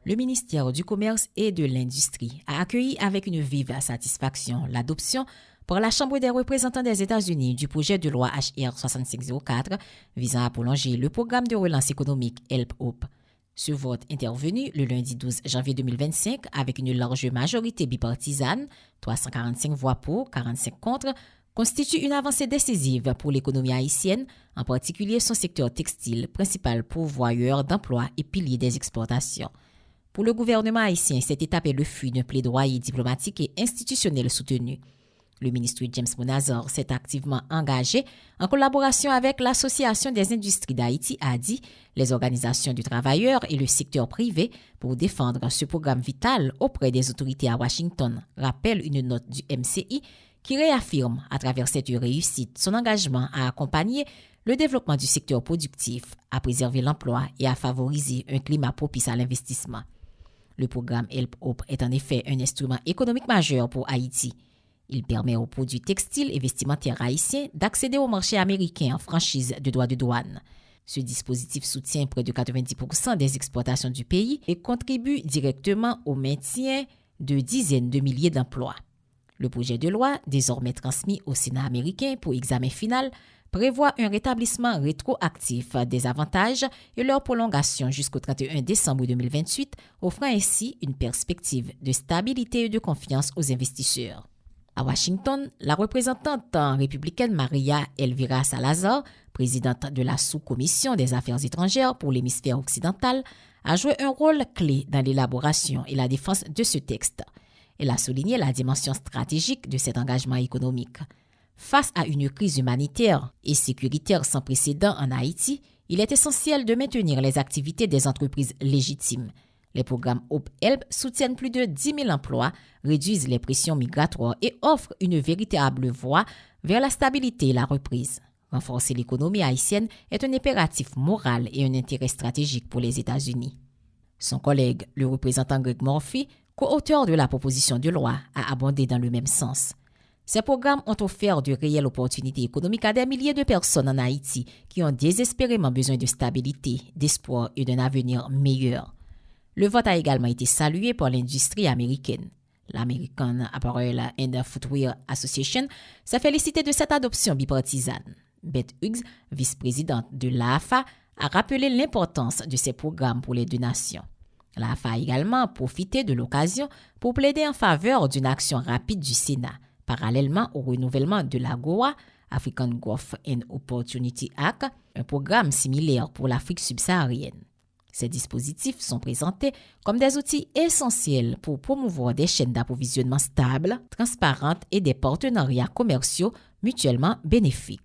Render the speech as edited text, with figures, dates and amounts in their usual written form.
Le ministère du Commerce et de l'Industrie a accueilli avec une vive satisfaction l'adoption par la Chambre des représentants des États-Unis du projet de loi HR 6504 visant à prolonger le programme de relance économique Help Hope. Ce vote intervenu le lundi 12 janvier 2025 avec une large majorité bipartisane, 345 voix pour, 45 contre, constitue une avancée décisive pour l'économie haïtienne, en particulier son secteur textile, principal pourvoyeur d'emplois et pilier des exportations. Pour le gouvernement haïtien, cette étape est le fruit d'un plaidoyer diplomatique et institutionnel soutenu. Le ministre James Monazor s'est activement engagé en collaboration avec l'Association des industries d'Haïti, ADI, les organisations du travailleur et le secteur privé pour défendre ce programme vital auprès des autorités à Washington, rappelle une note du MCI qui réaffirme à travers cette réussite son engagement à accompagner le développement du secteur productif, à préserver l'emploi et à favoriser un climat propice à l'investissement. Le programme Help Hope est en effet un instrument économique majeur pour Haïti. Il permet aux produits textiles et vestimentaires haïtiens d'accéder au marché américain en franchise de droits de douane. Ce dispositif soutient près de 90% des exportations du pays et contribue directement au maintien de dizaines de milliers d'emplois. Le projet de loi, désormais transmis au Sénat américain pour examen final, prévoit un rétablissement rétroactif des avantages et leur prolongation jusqu'au 31 décembre 2028, offrant ainsi une perspective de stabilité et de confiance aux investisseurs. À Washington, la représentante républicaine Maria Elvira Salazar, présidente de la sous-commission des affaires étrangères pour l'hémisphère occidental, a joué un rôle clé dans l'élaboration et la défense de ce texte. Elle a souligné la dimension stratégique de cet engagement économique. Face à une crise humanitaire et sécuritaire sans précédent en Haïti, il est essentiel de maintenir les activités des entreprises légitimes. Les programmes Hope Help soutiennent plus de 10 000 emplois, réduisent les pressions migratoires et offrent une véritable voie vers la stabilité et la reprise. Renforcer l'économie haïtienne est un impératif moral et un intérêt stratégique pour les États-Unis. Son collègue, le représentant Greg Murphy, co-auteur de la proposition de loi, a abondé dans le même sens. Ces programmes ont offert de réelles opportunités économiques à des milliers de personnes en Haïti qui ont désespérément besoin de stabilité, d'espoir et d'un avenir meilleur. Le vote a également été salué par l'industrie américaine. L'American Apparel and Footwear Association s'est félicitée de cette adoption bipartisane. Beth Hughes, vice-présidente de l'AFA, a rappelé l'importance de ces programmes pour les deux nations. L'AFA a également profité de l'occasion pour plaider en faveur d'une action rapide du Sénat, parallèlement au renouvellement de l'AGOA, African Growth and Opportunity Act, un programme similaire pour l'Afrique subsaharienne. Ces dispositifs sont présentés comme des outils essentiels pour promouvoir des chaînes d'approvisionnement stables, transparentes et des partenariats commerciaux mutuellement bénéfiques.